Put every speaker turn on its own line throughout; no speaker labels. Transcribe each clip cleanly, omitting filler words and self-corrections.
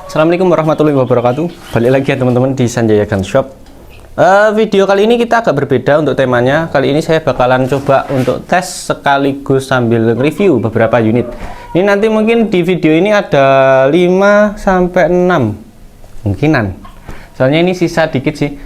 Assalamualaikum warahmatullahi wabarakatuh. Balik lagi ya teman-teman di Sanjaya Gun Shop. Video kali ini kita agak berbeda untuk temanya. Kali ini saya bakalan coba untuk tes sekaligus sambil review beberapa unit. Ini nanti mungkin di video ini ada 5 sampai 6 mungkinan. Soalnya ini sisa dikit sih.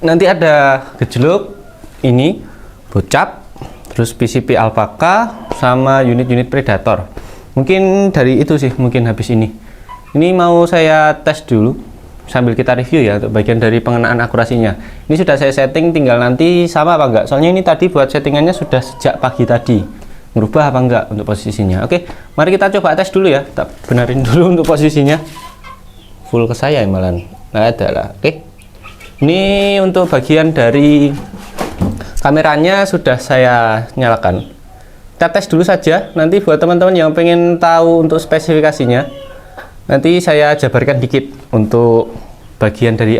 Nanti ada gejluk, ini bocap, terus PCP alpaka sama unit-unit predator. Mungkin dari itu sih, mungkin habis ini. Ini mau saya tes dulu sambil kita review ya untuk bagian dari pengenaan akurasinya. Ini sudah saya setting, tinggal nanti sama apa enggak. Soalnya ini tadi buat settingannya sudah sejak pagi tadi. Merubah apa enggak untuk posisinya. Oke, mari kita coba tes dulu ya. Tak benerin dulu untuk posisinya. Full ke saya malah. Nah, ada lah. Oke. Ini untuk bagian dari kameranya sudah saya nyalakan. Kita tes dulu saja. Nanti buat teman-teman yang pengen tahu untuk spesifikasinya, nanti saya jabarkan dikit untuk bagian dari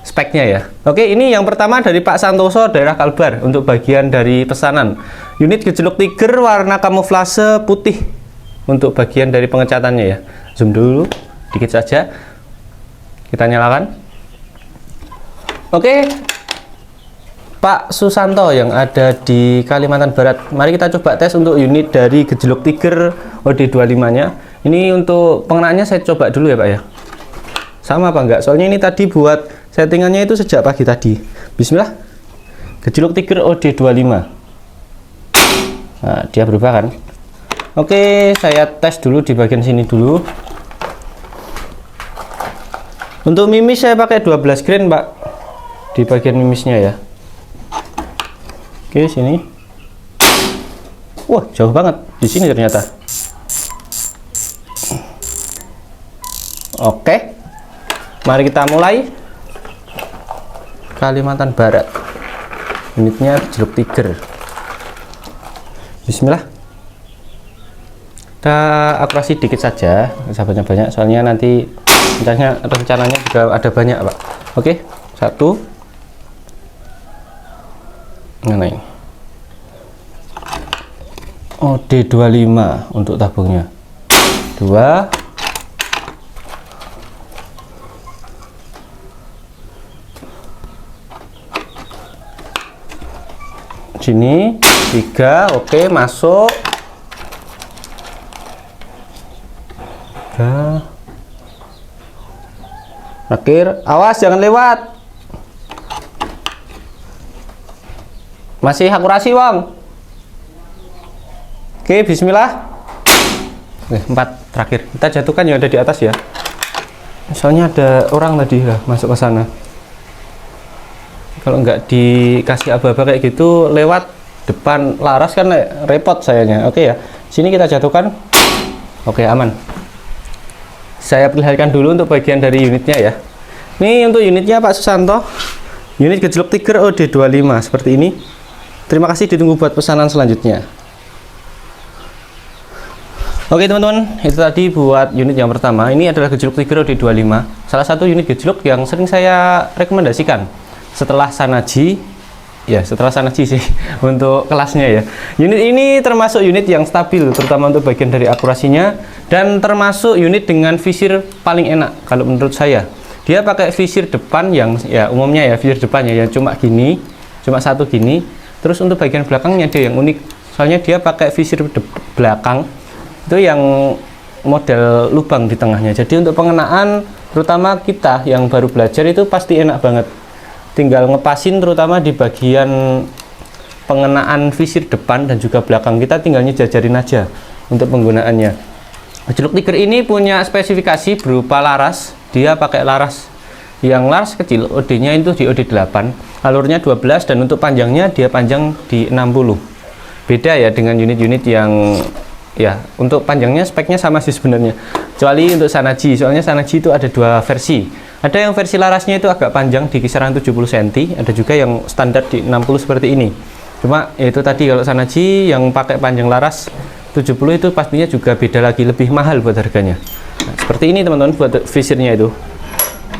speknya ya. Oke, ini yang pertama dari Pak Santoso daerah Kalbar untuk bagian dari pesanan. Unit gejluk tiger warna kamuflase putih untuk bagian dari pengecatannya ya. Zoom dulu dikit saja. Kita nyalakan. Oke. Pak Susanto yang ada di Kalimantan Barat. Mari kita coba tes untuk unit dari gejluk tiger OD25-nya. Ini untuk pengenaannya saya coba dulu ya Pak ya. Sama apa enggak? Soalnya ini tadi buat settingannya itu sejak pagi tadi. Bismillah. Gejluk tiger OD25. Nah, dia berubah kan? Oke, saya tes dulu di bagian sini dulu. Untuk mimis saya pakai 12 grain Pak. Di bagian mimisnya ya. Oke, sini. Wah, jauh banget. Di sini ternyata. Oke. Mari kita mulai. Kalimantan Barat. Unitnya gejluk tiger. Bismillah. Kita akurasi dikit saja, sahabatnya banyak. Soalnya nanti rencananya juga ada banyak, Pak. Oke. 1. Nah, ini OD25 untuk tabungnya. 2. Sini 3. Oke, masuk. 3. Akhir, awas jangan lewat. Masih akurasi Wong. Oke, bismillah. 4 terakhir. Kita jatuhkan yang ada di atas ya. Soalnya ada orang tadi lah masuk ke sana. Kalau nggak dikasih aba-aba kayak gitu lewat depan laras kan repot sayanya. Oke ya. Sini kita jatuhkan. Oke, aman. Saya perlihatkan dulu untuk bagian dari unitnya ya. Ini untuk unitnya Pak Susanto. Unit gejluk tiger OD25 seperti ini. Terima kasih, ditunggu buat pesanan selanjutnya. Oke teman-teman, itu tadi buat unit yang pertama. Ini adalah gejluk tiger OD25, salah satu unit gejluk yang sering saya rekomendasikan setelah Sanaji. Ya, setelah Sanaji sih untuk kelasnya ya. Unit ini termasuk unit yang stabil, terutama untuk bagian dari akurasinya, dan termasuk unit dengan visir paling enak kalau menurut saya. Dia pakai visir depan yang ya umumnya ya visir depannya ya cuma gini, cuma satu gini. Terus untuk bagian belakangnya dia yang unik, soalnya dia pakai visir belakang itu yang model lubang di tengahnya. Jadi untuk pengenaan, terutama kita yang baru belajar itu pasti enak banget. Tinggal ngepasin terutama di bagian pengenaan visir depan dan juga belakang, kita tinggal nyejajarin aja untuk penggunaannya. Gejluk tiger ini punya spesifikasi berupa laras. Dia pakai laras yang laras kecil, OD-nya itu di OD8, alurnya 12, dan untuk panjangnya dia panjang di 60. Beda ya dengan unit-unit yang ya untuk panjangnya speknya sama sih sebenarnya, kecuali untuk Sanaji. Soalnya Sanaji itu ada 2 versi. Ada yang versi larasnya itu agak panjang di kisaran 70 cm, ada juga yang standar di 60 seperti ini. Cuma ya itu tadi, kalau Sanaji yang pakai panjang laras 70 itu pastinya juga beda lagi, lebih mahal buat harganya. Nah, seperti ini teman-teman buat visirnya itu.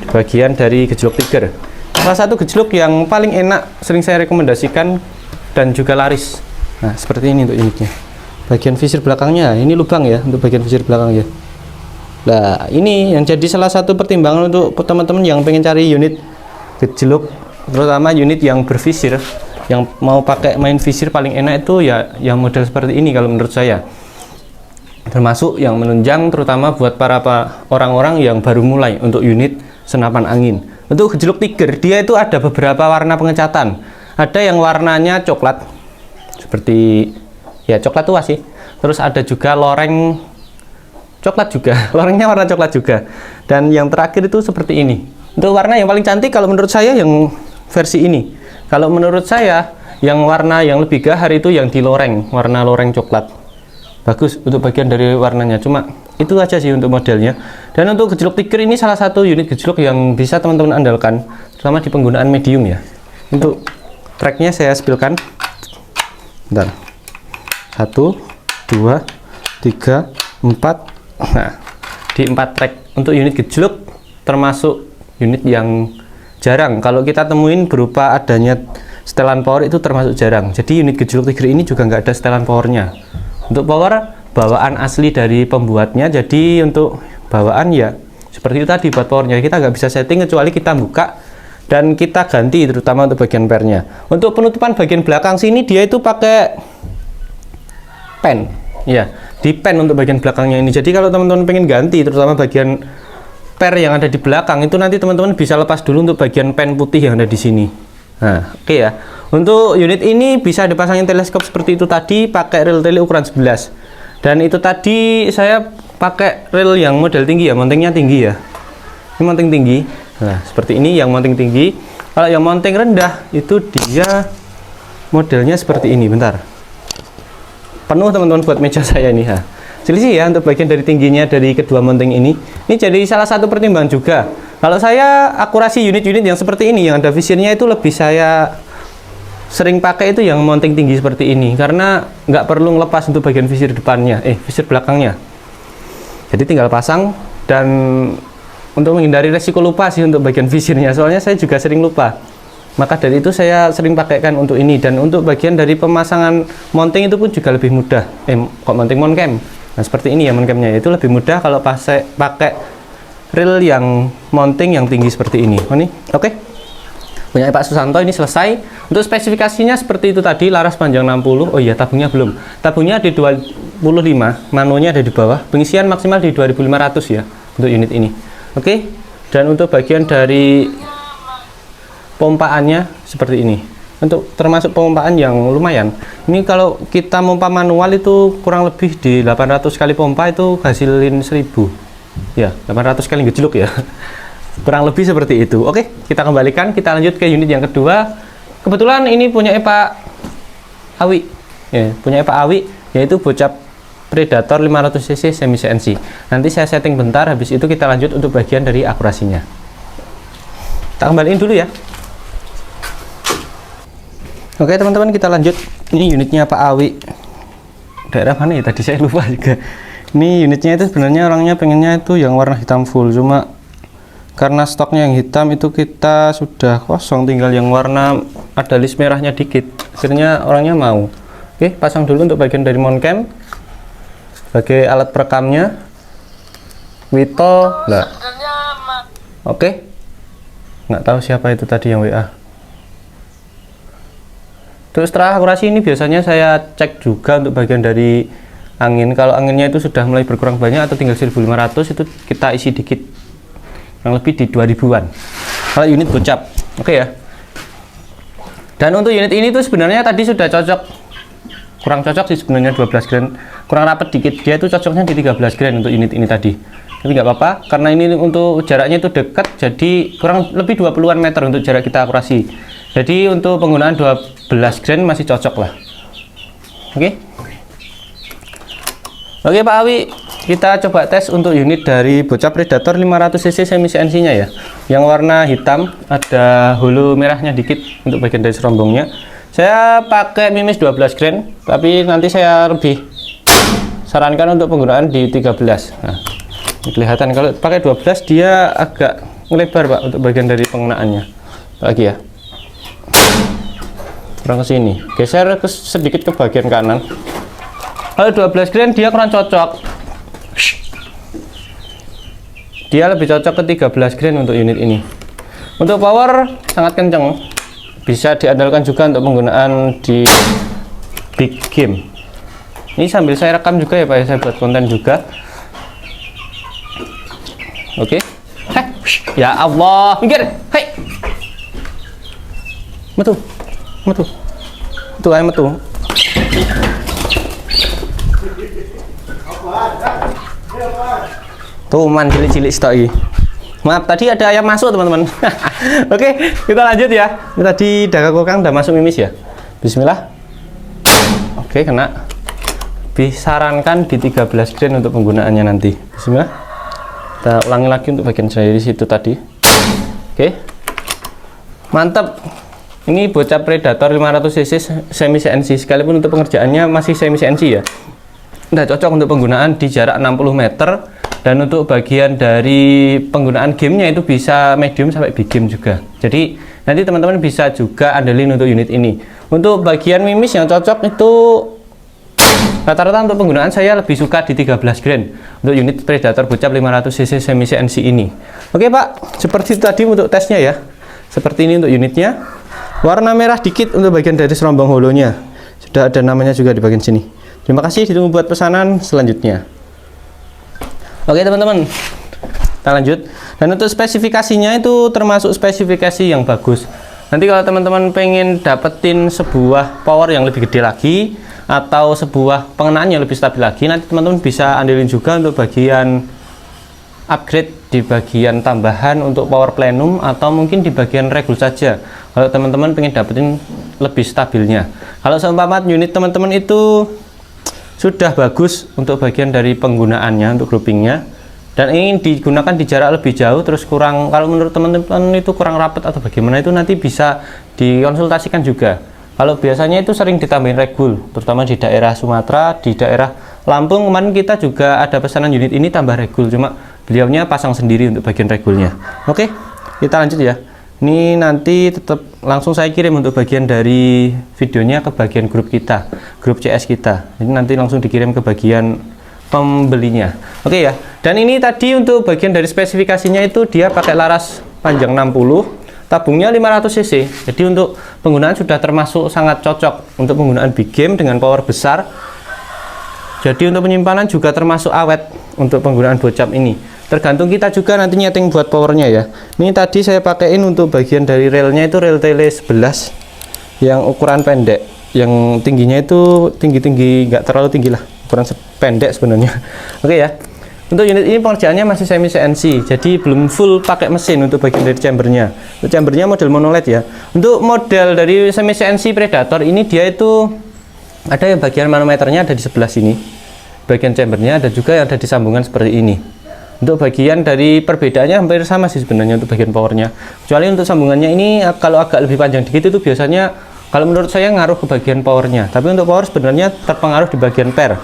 Bagian dari gejluk tiger, salah satu gejluk yang paling enak, sering saya rekomendasikan dan juga laris. Nah, seperti ini untuk unitnya. Bagian visir belakangnya, ini lubang ya untuk bagian visir belakang ya. Nah, ini yang jadi salah satu pertimbangan untuk teman-teman yang pengen cari unit gejluk, terutama unit yang bervisir, yang mau pakai main visir paling enak itu ya yang model seperti ini kalau menurut saya. Termasuk yang menunjang, terutama buat para orang-orang yang baru mulai untuk unit senapan angin. Untuk gejluk Tiger, dia itu ada beberapa warna pengecatan. Ada yang warnanya coklat, seperti ya coklat tua sih. Terus ada juga loreng coklat juga, lorengnya warna coklat juga. Dan yang terakhir itu seperti ini. Untuk warna yang paling cantik kalau menurut saya yang versi ini. Kalau menurut saya yang warna yang lebih gahar itu yang di loreng, warna loreng coklat. Bagus untuk bagian dari warnanya, cuma itu aja sih untuk modelnya. Dan untuk gejluk Tiger ini salah satu unit gejluk yang bisa teman-teman andalkan, terutama di penggunaan medium ya. Untuk tracknya saya spillkan. Bentar. 1, 2, 3, 4. Nah, di 4 track untuk unit gejluk, termasuk unit yang jarang kalau kita temuin berupa adanya setelan power, itu termasuk jarang. Jadi unit gejluk Tiger ini juga nggak ada setelan powernya. Untuk power, bawaan asli dari pembuatnya. Jadi untuk bawaan ya seperti itu tadi, buat powernya kita nggak bisa setting kecuali kita buka dan kita ganti, terutama untuk bagian pernya. Untuk penutupan bagian belakang sini dia itu pakai pen ya, di pen untuk bagian belakangnya ini. Jadi kalau teman-teman pengen ganti, terutama bagian per yang ada di belakang itu, nanti teman-teman bisa lepas dulu untuk bagian pen putih yang ada di sini. Nah, oke ya. Untuk unit ini bisa dipasangin teleskop seperti itu tadi, pakai reel tele ukuran 11. Dan itu tadi saya pakai reel yang model tinggi ya, mountingnya tinggi ya. Ini mounting tinggi. Nah, seperti ini yang mounting tinggi. Kalau yang mounting rendah itu dia modelnya seperti ini. Bentar. Penuh teman-teman buat meja saya ini ha. Selisih ya untuk bagian dari tingginya dari kedua mounting ini. Ini jadi salah satu pertimbangan juga. Kalau saya akurasi unit-unit yang seperti ini yang ada visirnya itu lebih saya sering pakai itu yang mounting tinggi seperti ini, karena nggak perlu ngelepas untuk bagian visir depannya, visir belakangnya. Jadi tinggal pasang, dan untuk menghindari resiko lupa sih untuk bagian visirnya, soalnya saya juga sering lupa. Maka dari itu saya sering pakaikan untuk ini. Dan untuk bagian dari pemasangan mounting itu pun juga lebih mudah. Kok mounting mount cam? Nah seperti ini ya mount camnya, itu lebih mudah kalau pakai reel yang mounting yang tinggi seperti ini. Oh, nih, oke. Punya Pak Susanto ini selesai. Untuk spesifikasinya seperti itu tadi, laras panjang 60. Oh iya, tabungnya belum. Tabungnya di 25, manualnya ada di bawah. Pengisian maksimal di 2500 ya untuk unit ini. Oke. Dan untuk bagian dari pompaannya seperti ini. Untuk termasuk pompaan yang lumayan. Ini kalau kita pompa manual itu kurang lebih di 800 kali pompa itu hasilin 1000. Ya, 800 kali gejluk ya. Kurang lebih seperti itu. Oke, kita kembalikan, kita lanjut ke unit yang kedua. Kebetulan ini punya Pak Awi. Ya, punya Pak Awi, yaitu bocap Predator 500 cc semi CNC. Nanti saya setting bentar, habis itu kita lanjut untuk bagian dari akurasinya. Kita kembaliin dulu ya. Oke teman-teman, kita lanjut. Ini unitnya Pak Awi. Daerah mana ya tadi, saya lupa juga. Ini unitnya itu sebenarnya orangnya pengennya itu yang warna hitam full, cuma karena stoknya yang hitam itu kita sudah kosong, tinggal yang warna ada list merahnya dikit. Akhirnya orangnya mau. Oke, pasang dulu untuk bagian dari mount cam sebagai alat perekamnya. Wito lah. Oke, nggak tahu siapa itu tadi yang WA. Terus setelah akurasi ini biasanya saya cek juga untuk bagian dari angin. Kalau anginnya itu sudah mulai berkurang banyak atau tinggal 1500, itu kita isi dikit, yang lebih di 2000-an kalau unit bocap. Oke ya. Dan untuk unit ini tuh sebenarnya tadi sudah cocok, kurang cocok sih sebenarnya 12 grand, kurang rapet dikit. Dia itu cocoknya di 13 grand untuk unit ini tadi, tapi nggak apa-apa karena ini untuk jaraknya itu dekat, jadi kurang lebih 20-an meter untuk jarak kita akurasi. Jadi untuk penggunaan 12 grand masih cocok lah. Oke. Oke Pak Awi, kita coba tes untuk unit dari bocap Predator 500 cc semi CNC nya ya, yang warna hitam, ada hulu merahnya dikit untuk bagian dari serombongnya. Saya pakai mimis 12 grand, tapi nanti saya lebih sarankan untuk penggunaan di 13. Nah, kelihatan kalau pakai 12 dia agak melebar Pak untuk bagian dari pengenaannya. Lagi ya, kurang ke sini, geser sedikit ke bagian kanan. Kalau 12 grand dia kurang cocok. dia lebih cocok ke 13 grain untuk unit ini. Untuk power sangat kencang, bisa diandalkan juga untuk penggunaan di big game. Ini sambil saya rekam juga ya Pak, saya buat konten juga. Oke. Ya Allah, minggir. Hei. Metu. Tuh ayo metu. Tuh man cilik-cilik stok iki. Maaf tadi ada ayam masuk teman-teman. Oke, kita lanjut ya. Ini tadi dagang kokang udah masuk mimis ya. Bismillah. Oke, kena. Disarankan di 13 grain untuk penggunaannya nanti. Bismillah. Kita ulangi lagi untuk bagian dari situ tadi. Oke. Mantap. Ini bocah Predator 500 cc semi CNC, sekalipun untuk pengerjaannya masih semi CNC ya. Udah cocok untuk penggunaan di jarak 60 meter, dan untuk bagian dari penggunaan gamenya itu bisa medium sampai big game juga. Jadi nanti teman-teman bisa juga andelin untuk unit ini. Untuk bagian mimis yang cocok itu rata-rata untuk penggunaan saya lebih suka di 13 grain untuk unit Predator bocap 500 cc semi CNC ini. Oke Pak, seperti itu tadi untuk tesnya ya. Seperti ini untuk unitnya. Warna merah dikit untuk bagian dari serombong holonya. Sudah ada namanya juga di bagian sini. Terima kasih, ditunggu buat pesanan selanjutnya. Oke teman-teman, kita lanjut. Dan untuk spesifikasinya itu termasuk spesifikasi yang bagus. Nanti kalau teman-teman pengen dapetin sebuah power yang lebih gede lagi, atau sebuah pengenaan yang lebih stabil lagi, nanti teman-teman bisa andelin juga untuk bagian upgrade di bagian tambahan untuk power plenum, atau mungkin di bagian regul saja kalau teman-teman pengen dapetin lebih stabilnya. Kalau seumpama unit teman-teman itu sudah bagus untuk bagian dari penggunaannya, untuk groupingnya, dan ingin digunakan di jarak lebih jauh, terus kurang, kalau menurut teman-teman itu kurang rapat atau bagaimana, itu nanti bisa dikonsultasikan juga. Kalau biasanya itu sering ditambahin regul, terutama di daerah Sumatera, di daerah Lampung. Kemarin kita juga ada pesanan unit ini tambah regul, cuma beliaunya pasang sendiri untuk bagian regulnya. Oke, kita lanjut ya. Ini nanti tetap langsung saya kirim untuk bagian dari videonya ke bagian grup kita, grup CS kita. Ini nanti langsung dikirim ke bagian pembelinya. Oke ya. Dan ini tadi untuk bagian dari spesifikasinya itu dia pakai laras panjang 60, tabungnya 500 cc. Jadi untuk penggunaan sudah termasuk sangat cocok untuk penggunaan big game dengan power besar. Jadi untuk penyimpanan juga termasuk awet untuk penggunaan bocap ini. Tergantung kita juga nanti nyeting buat powernya ya. Ini tadi saya pakaiin untuk bagian dari relnya itu rel tele 11 yang ukuran pendek, yang tingginya itu tinggi-tinggi, nggak terlalu tinggi lah, ukuran pendek sebenarnya. Oke ya. Untuk unit ini pengerjaannya masih semi CNC, jadi belum full pakai mesin untuk bagian dari chambernya. Untuk chambernya model monoled ya. Untuk model dari semi CNC Predator ini dia itu ada yang bagian manometernya ada di sebelah sini, bagian chambernya, ada juga yang ada di sambungan seperti ini. Untuk bagian dari perbedaannya hampir sama sih sebenarnya untuk bagian powernya, kecuali untuk sambungannya ini kalau agak lebih panjang dikit itu biasanya kalau menurut saya ngaruh ke bagian powernya. Tapi untuk power sebenarnya terpengaruh di bagian per.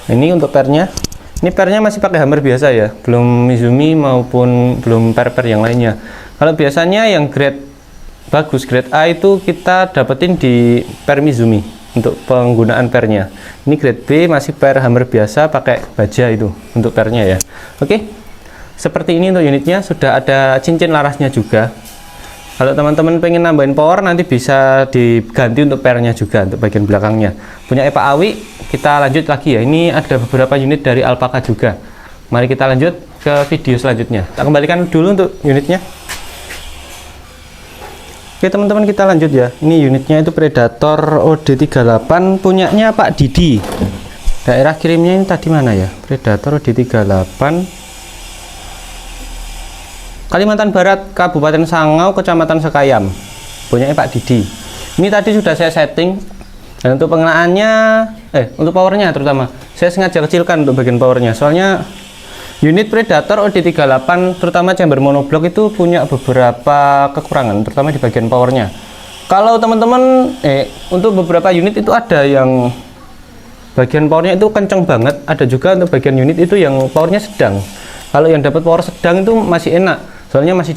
Ini untuk pernya, ini pernya masih pakai hammer biasa ya, belum Mizumi maupun belum per-per yang lainnya. Kalau biasanya yang grade bagus, grade A itu kita dapetin di per Mizumi untuk penggunaan pernya. Ini grade B masih per hammer biasa pakai baja itu untuk pernya ya. Oke, seperti ini untuk unitnya. Sudah ada cincin larasnya juga. Kalau teman-teman pengen nambahin power nanti bisa diganti untuk pernya juga untuk bagian belakangnya. Punya Pak Awi. Kita lanjut lagi ya. Ini ada beberapa unit dari Alpaka juga. Mari kita lanjut ke video selanjutnya. Kita kembalikan dulu untuk unitnya. Oke teman-teman, kita lanjut ya. Ini unitnya itu Predator OD38 punyanya Pak Didi. Daerah kirimnya ini tadi mana ya? Predator OD38 Kalimantan Barat, Kabupaten Sangau, Kecamatan Sekayam. Punyanya Pak Didi. Ini tadi sudah saya setting. Dan untuk pengenaannya, untuk powernya terutama, saya sengaja kecilkan untuk bagian powernya. Soalnya unit Predator OD38 terutama chamber monoblock itu punya beberapa kekurangan, terutama di bagian powernya. Kalau teman-teman untuk beberapa unit itu ada yang bagian powernya itu kenceng banget, ada juga untuk bagian unit itu yang powernya sedang. Kalau yang dapat power sedang itu masih enak, soalnya masih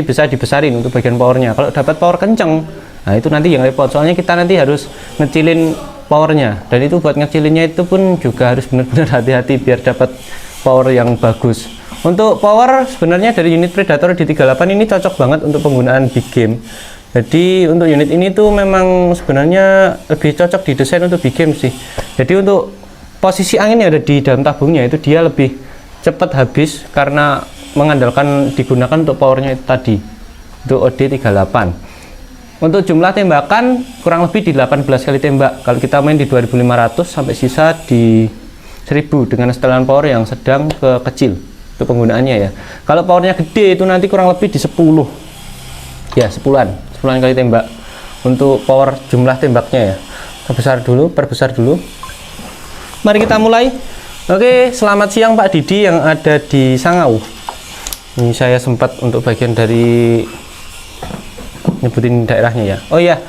bisa dibesarin untuk bagian powernya. Kalau dapat power kenceng, nah itu nanti yang repot, soalnya kita nanti harus ngecilin powernya, dan itu buat ngecilinnya itu pun juga harus benar-benar hati-hati biar dapat power yang bagus. Untuk power sebenarnya dari unit Predator D38 ini cocok banget untuk penggunaan big game. Jadi untuk unit ini tuh memang sebenarnya lebih cocok didesain untuk big game sih. Jadi untuk posisi angin yang ada di dalam tabungnya itu dia lebih cepat habis karena mengandalkan digunakan untuk powernya itu tadi, untuk OD38. Untuk jumlah tembakan kurang lebih di 18 kali tembak kalau kita main di 2500 sampai sisa di 1000 dengan setelan power yang sedang ke kecil untuk penggunaannya ya. Kalau powernya gede itu nanti kurang lebih di 10 ya, 10-an kali tembak untuk power jumlah tembaknya ya. Perbesar dulu. Mari kita mulai. Oke, selamat siang Pak Didi yang ada di Sangau. Ini saya sempat untuk bagian dari nyebutin daerahnya ya. Oh iya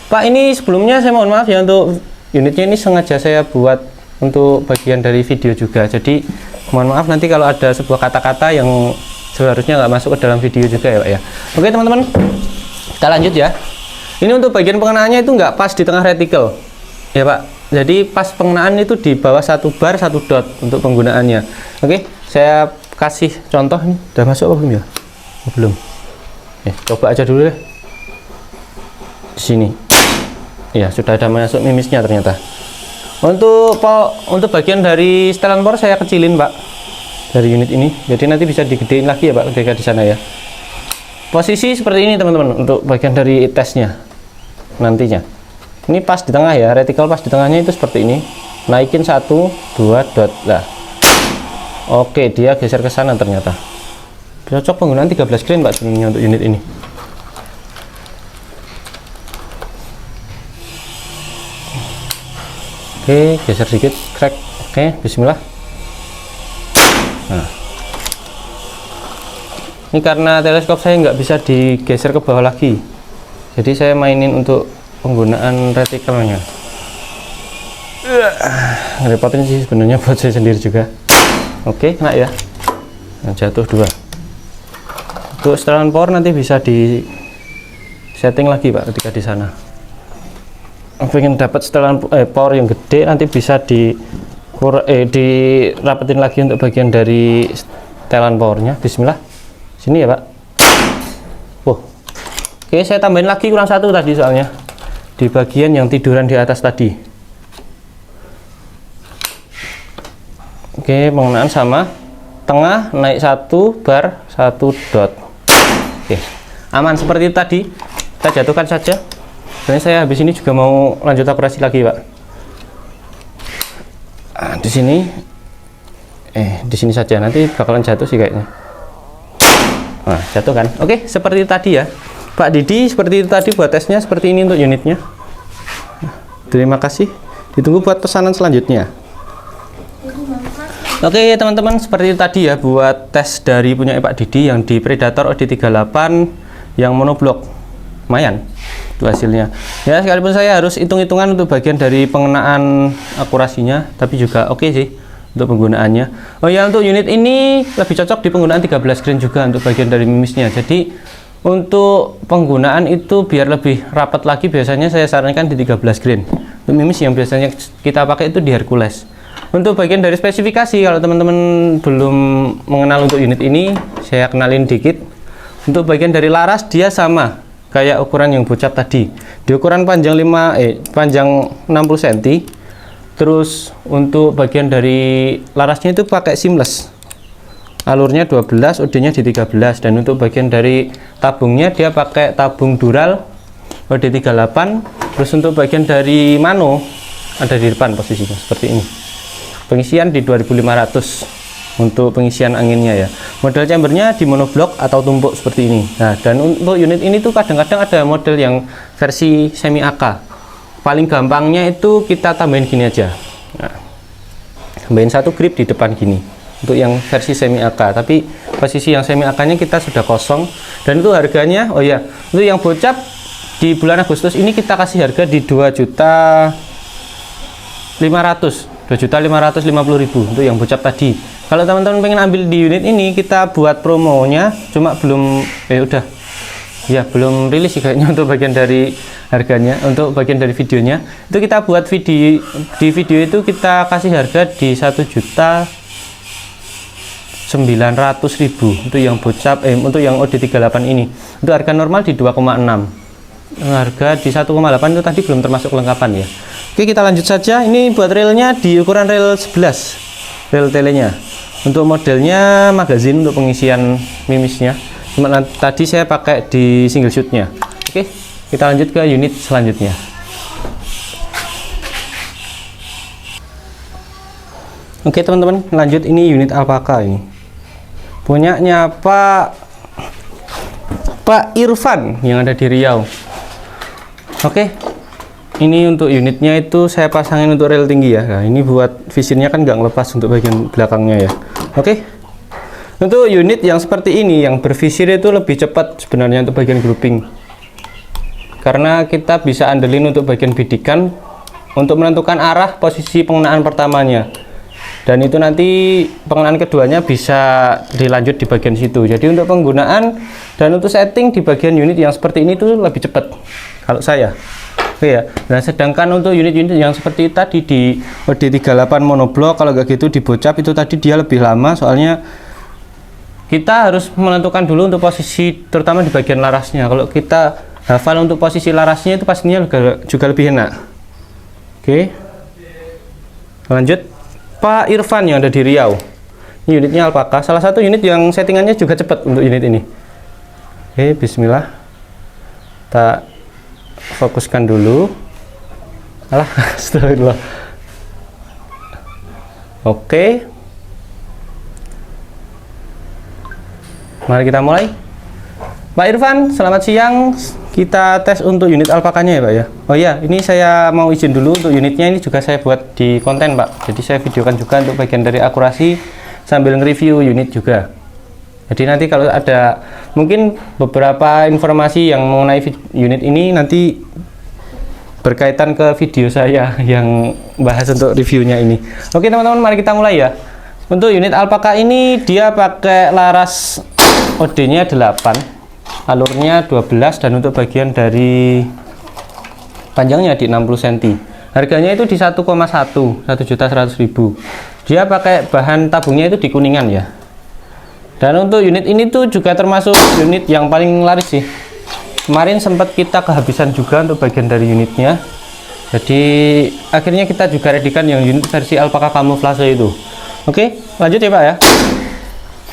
Pak, ini sebelumnya saya mohon maaf ya, untuk unitnya ini sengaja saya buat untuk bagian dari video juga, jadi mohon maaf nanti kalau ada sebuah kata-kata yang seharusnya nggak masuk ke dalam video juga ya Pak ya. Oke teman-teman, kita lanjut ya. Ini untuk bagian pengenaannya itu nggak pas di tengah reticle ya Pak, jadi pas pengenaan itu di bawah 1 bar 1 dot untuk penggunaannya. Oke, saya kasih contoh. Ini udah masuk apa belum ya? Oh, belum. Coba aja dulu deh di sini ya, sudah ada masuk mimisnya ternyata. Untuk bagian dari setelan power saya kecilin Pak dari unit ini, jadi nanti bisa digedein lagi ya Pak ketika di sana ya. Posisi seperti ini teman-teman untuk bagian dari tesnya nantinya. Ini pas di tengah ya, reticle pas di tengahnya itu seperti ini. Naikin 1 2 dot lah. Oke, dia geser ke sana ternyata. Cocok penggunaan 13 grain Pak sebenarnya untuk unit ini. Oke, geser sedikit, crack. Oke, bismillah. Nah, ini karena teleskop saya nggak bisa digeser ke bawah lagi, jadi saya mainin untuk penggunaan reticle-nya. Ngerepotin sih sebenarnya buat saya sendiri juga. Oke, kena ya. Nah, jatuh 2. Untuk setelan power nanti bisa di setting lagi Pak ketika di sana. Pengen dapat setelan power yang gede nanti bisa dirapetin lagi untuk bagian dari setelan powernya. Bismillah, sini ya Pak. Oke, saya tambahin lagi kurang 1 tadi soalnya di bagian yang tiduran di atas tadi. Oke, pengenaan sama, tengah naik 1 bar 1 dot. Oke, aman seperti tadi. Kita jatuhkan saja. Dan saya habis ini juga mau lanjut operasi lagi Pak. Di sini saja, nanti bakalan jatuh sih kayaknya. Nah, jatuh kan. Oke, seperti tadi ya Pak Didi, seperti itu tadi buat tesnya, seperti ini untuk unitnya. Terima kasih, ditunggu buat pesanan selanjutnya. Oke teman-teman, seperti itu tadi ya buat tes dari punya Pak Didi yang di Predator OD38 yang monoblok. Lumayan itu hasilnya ya, sekalipun saya harus hitung-hitungan untuk bagian dari pengenaan akurasinya, tapi juga oke sih untuk penggunaannya. Oh ya, untuk unit ini lebih cocok di penggunaan 13 grain juga untuk bagian dari mimisnya. Jadi untuk penggunaan itu biar lebih rapat lagi, biasanya saya sarankan di 13 grain. Untuk mimis yang biasanya kita pakai itu di Hercules. Untuk bagian dari spesifikasi, kalau teman-teman belum mengenal untuk unit ini, saya kenalin dikit. Untuk bagian dari laras dia sama kayak ukuran yang bocap tadi, di ukuran panjang 60 cm. Terus untuk bagian dari larasnya itu pakai seamless, alurnya 12, OD-nya di 13. Dan untuk bagian dari tabungnya dia pakai tabung dural OD38. Terus untuk bagian dari mano ada di depan posisinya seperti ini. Pengisian di 2500 untuk pengisian anginnya ya. Model chambernya di monoblok atau tumpuk seperti ini. Nah, dan untuk unit ini tuh kadang-kadang ada model yang versi semi AK. Paling gampangnya itu kita tambahin gini aja. Nah, tambahin 1 grip di depan gini untuk yang versi semi AK. Tapi posisi yang semi AK nya kita sudah kosong. Dan itu harganya, oh ya, untuk yang bocap di bulan Agustus ini kita kasih harga di 2.550.000 untuk yang bocap tadi. Kalau teman-teman pengen ambil di unit ini, kita buat promonya, cuma belum belum rilis sih kayaknya untuk bagian dari harganya. Untuk bagian dari videonya itu kita buat di video itu kita kasih harga di 1.150.000 900.000 untuk yang bocap untuk yang OD38 ini. Untuk harga normal di 2,6. Harga di 1,8 itu tadi belum termasuk kelengkapan ya. Oke, kita lanjut saja. Ini buat railnya di ukuran rail 11, rail telenya. Untuk modelnya magazin untuk pengisian mimisnya. Cuma tadi saya pakai di single shootnya. Oke, kita lanjut ke unit selanjutnya. Oke teman-teman, lanjut. Ini unit alpaka ini. Punyanya Pak Irfan yang ada di Riau. Oke, ini untuk unitnya itu saya pasangin untuk rel tinggi ya. Nah, ini buat visirnya kan nggak ngelepas untuk bagian belakangnya ya. Oke, untuk unit yang seperti ini yang bervisir itu lebih cepat sebenarnya untuk bagian grouping, karena kita bisa andelin untuk bagian bidikan untuk menentukan arah posisi pengenaan pertamanya, dan itu nanti pengenaan keduanya bisa dilanjut di bagian situ. Jadi untuk penggunaan dan untuk setting di bagian unit yang seperti ini tuh lebih cepat kalau saya. Oke ya. Nah, sedangkan untuk unit-unit yang seperti tadi di OD38 monoblok, kalau nggak gitu di bocap itu tadi dia lebih lama, soalnya kita harus menentukan dulu untuk posisi terutama di bagian larasnya. Kalau kita hafal untuk posisi larasnya itu pastinya juga lebih enak. Oke, lanjut. Pak Irfan yang ada di Riau. Ini unitnya alpaka, salah satu unit yang settingannya juga cepat untuk unit ini. Oke, bismillah. Kita fokuskan dulu. Alah, astagfirullah. Oke. Mari kita mulai. Pak Irfan, selamat siang. Kita tes untuk unit alpakanya ya Pak ya. Oh iya, ini saya mau izin dulu untuk unitnya, ini juga saya buat di konten Pak. Jadi saya videokan juga untuk bagian dari akurasi sambil nge-review unit juga. Jadi nanti kalau ada mungkin beberapa informasi yang mengenai unit ini nanti berkaitan ke video saya yang bahas untuk reviewnya ini. Oke teman-teman, mari kita mulai ya. Untuk unit alpaka ini dia pakai laras OD-nya 8, alurnya 12, dan untuk bagian dari panjangnya di 60 cm. Harganya itu di 1,1 1.100.000. Dia pakai bahan tabungnya itu di Kuningan ya. Dan untuk unit ini tuh juga termasuk unit yang paling laris sih. Kemarin sempat kita kehabisan juga untuk bagian dari unitnya. Jadi akhirnya kita juga readikan yang unit versi alpaka camouflage itu. Oke, lanjut ya Pak ya.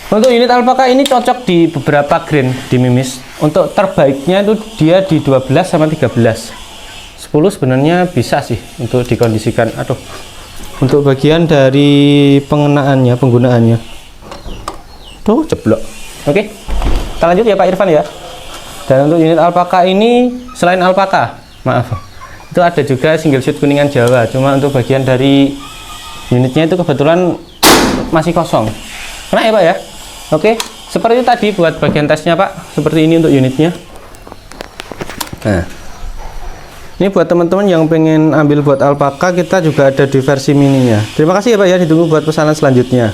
Untuk unit alpaka ini cocok di beberapa grain di mimis. Untuk terbaiknya itu dia di 12 sama 13. 10 sebenarnya bisa sih untuk dikondisikan. Aduh. Untuk bagian dari pengenaannya, penggunaannya. Tuh, jeblok. Oke. Kita lanjut ya Pak Irfan ya. Dan untuk unit alpaka ini selain alpaka, maaf, itu ada juga single shoot Kuningan Jawa. Cuma untuk bagian dari unitnya itu kebetulan masih kosong. Kena ya Pak ya. Oke, seperti itu tadi buat bagian tesnya Pak. Seperti ini untuk unitnya. Nah, ini buat teman-teman yang pengen ambil buat alpaka, kita juga ada di versi mininya. Terima kasih ya Pak ya, ditunggu buat pesanan selanjutnya.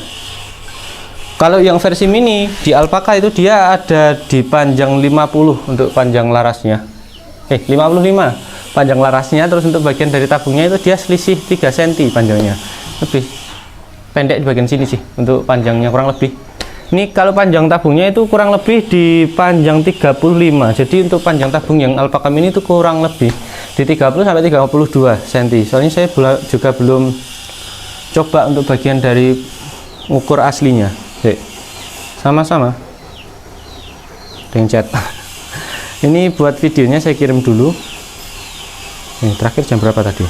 Kalau yang versi mini di alpaka itu dia ada di panjang 50 untuk panjang larasnya. 55 panjang larasnya. Terus untuk bagian dari tabungnya itu dia selisih 3 cm panjangnya. Lebih pendek di bagian sini sih untuk panjangnya, kurang lebih. Ini kalau panjang tabungnya itu kurang lebih di panjang 35. Jadi untuk panjang tabung yang alpaka mini itu kurang lebih di 30 sampai 32 cm. Soalnya saya juga belum coba untuk bagian dari ukur aslinya. Sama-sama dengan chat. Ini buat videonya saya kirim dulu. Ini terakhir jam berapa tadi?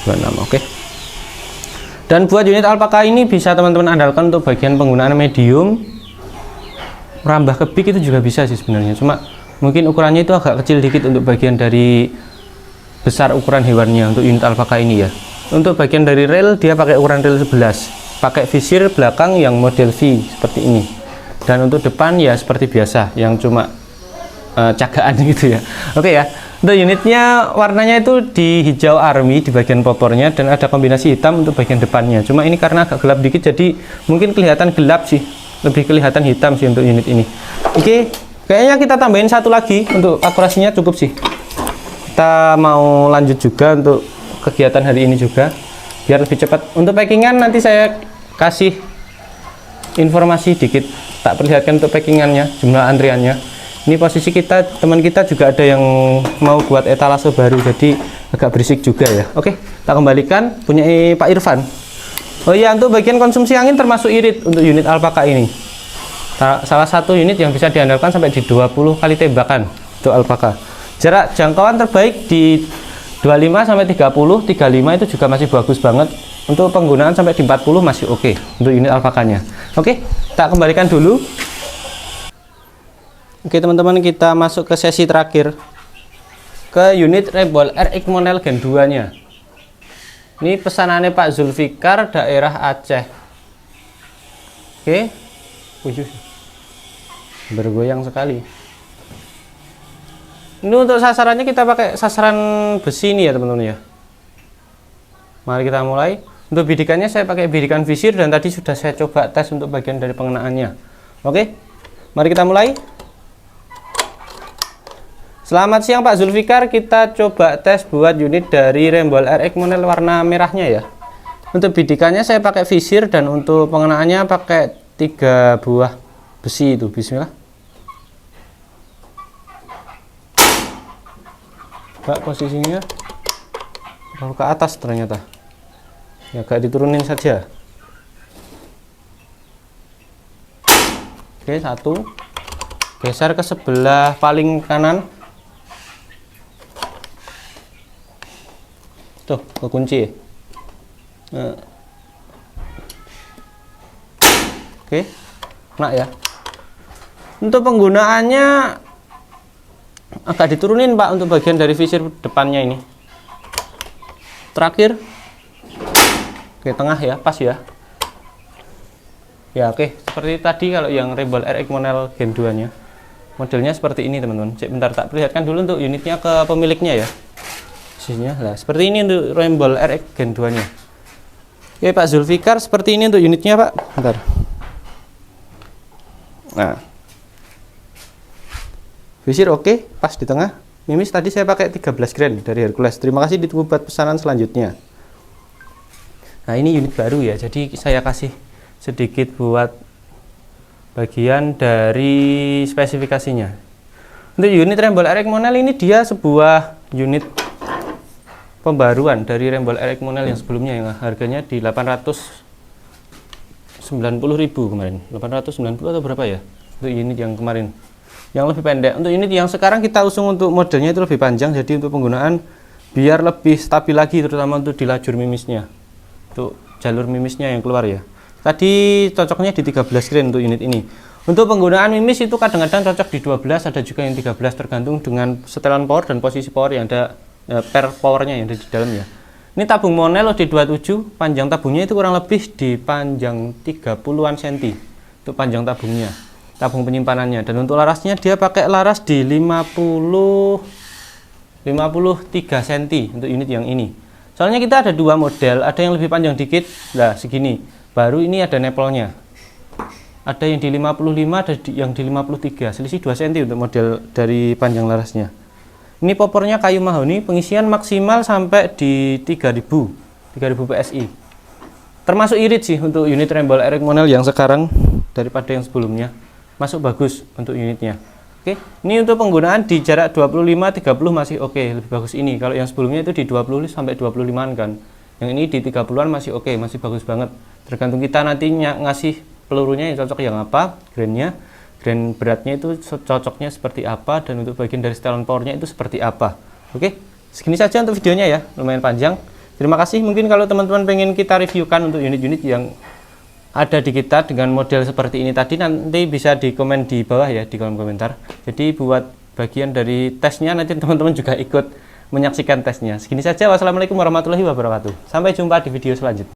26. Oke. Dan buat unit alpaka ini bisa teman-teman andalkan untuk bagian penggunaan medium. Merambah ke big itu juga bisa sih sebenarnya. Cuma mungkin ukurannya itu agak kecil dikit untuk bagian dari besar ukuran hewannya untuk unit alpaka ini ya. Untuk bagian dari rail dia pakai ukuran rail 11. Pakai visir belakang yang model V seperti ini, dan untuk depan ya seperti biasa yang cuma cagaan gitu ya. Oke ya, untuk unitnya warnanya itu di hijau army di bagian popornya, dan ada kombinasi hitam untuk bagian depannya. Cuma ini karena agak gelap dikit jadi mungkin kelihatan gelap sih, lebih kelihatan hitam sih untuk unit ini. Oke, kayaknya kita tambahin satu lagi untuk akurasinya cukup sih. Kita mau lanjut juga untuk kegiatan hari ini juga biar lebih cepat. Untuk packingan nanti saya kasih informasi dikit tak perlihatkan untuk packingannya, jumlah antriannya. Ini posisi kita, teman kita juga ada yang mau buat etalase baru, jadi agak berisik juga ya. Oke, tak kembalikan punya Pak Irfan. Oh iya, untuk bagian konsumsi angin termasuk irit untuk unit Alpaka ini. Salah satu unit yang bisa diandalkan sampai di 20 kali tembakan untuk Alpaka. Jarak jangkauan terbaik di 25 sampai 30, 35 itu juga masih bagus banget. Untuk penggunaan sampai di 40 masih oke untuk unit Alpakanya. Oke, tak kembalikan dulu. Oke teman-teman, kita masuk ke sesi terakhir, ke unit Rebel RX Monel Gen 2 nya. Ini pesanannya Pak Zulfikar, daerah Aceh. Oke, bergoyang sekali. Ini untuk sasarannya kita pakai sasaran besi ini ya teman-teman ya. Mari kita mulai. Untuk bidikannya saya pakai bidikan visir dan tadi sudah saya coba tes untuk bagian dari pengenaannya. Oke, mari kita mulai. Selamat siang Pak Zulfikar, kita coba tes buat unit dari Rebel RX Monel warna merahnya ya. Untuk bidikannya saya pakai visir dan untuk pengenaannya pakai 3 buah besi itu. Bismillah. Pak, posisinya kalau ke atas ternyata. Ya, agak diturunin saja. Oke, 1. Geser ke sebelah paling kanan. Tuh, kekunci. Oke, kena ya. Untuk penggunaannya agak diturunin Pak untuk bagian dari visir depannya ini. Terakhir. Oke, tengah ya, pas ya. Ya, oke, seperti tadi kalau yang Rebel RX Monel Gen 2 nya. Modelnya seperti ini teman-teman. Cek bentar, tak perlihatkan dulu untuk unitnya ke pemiliknya ya. Sisinya lah, seperti ini untuk Rebel RX Gen 2 nya. Oke Pak Zulfikar, seperti ini untuk unitnya Pak. Bentar. Nah, visir oke, pas di tengah. Mimis tadi saya pakai 13 grand dari Hercules. Terima kasih ditunggu buat pesanan selanjutnya. Nah, ini unit baru ya, jadi saya kasih sedikit buat bagian dari spesifikasinya. Untuk unit Rebel RX Monel ini dia sebuah unit pembaruan dari Rebel RX Monel yang sebelumnya yang harganya di 890.000 kemarin. 890 atau berapa ya? Untuk unit yang kemarin. Yang lebih pendek. Untuk unit yang sekarang kita usung untuk modelnya itu lebih panjang, jadi untuk penggunaan biar lebih stabil lagi, terutama untuk di lajur mimisnya. Untuk jalur mimisnya yang keluar ya. Tadi cocoknya di 13 grain untuk unit ini. Untuk penggunaan mimis itu kadang-kadang cocok di 12, ada juga yang 13, tergantung dengan setelan power dan posisi power yang ada per powernya yang ada di dalamnya. Ini tabung Monel di 27, panjang tabungnya itu kurang lebih di panjang 30-an cm untuk panjang tabungnya, tabung penyimpanannya. Dan untuk larasnya dia pakai laras di 53 cm untuk unit yang ini. Soalnya kita ada 2 model, ada yang lebih panjang dikit, nah segini. Baru ini ada nepelnya. Ada yang di 55, ada yang di 53, selisih 2 cm untuk model dari panjang larasnya. Ini popornya kayu mahoni, pengisian maksimal sampai di 3000 PSI. Termasuk irit sih untuk unit Rebel RX Monel yang sekarang daripada yang sebelumnya. Masuk bagus untuk unitnya. Oke, ini untuk penggunaan di jarak 25-30 masih oke, lebih bagus ini. Kalau yang sebelumnya itu di 20 sampai 25-an kan. Yang ini di 30-an masih oke, masih bagus banget. Tergantung kita nantinya ngasih pelurunya yang cocok yang apa, grainnya, grain beratnya itu cocoknya seperti apa, dan untuk bagian dari setelan powernya itu seperti apa. Oke, segini saja untuk videonya ya, lumayan panjang. Terima kasih. Mungkin kalau teman-teman pengen kita reviewkan untuk unit-unit yang ada di kita dengan model seperti ini tadi, nanti bisa di komen di bawah ya, di kolom komentar. Jadi buat bagian dari tesnya nanti teman-teman juga ikut menyaksikan tesnya. Segini saja, wassalamualaikum warahmatullahi wabarakatuh. Sampai jumpa di video selanjutnya.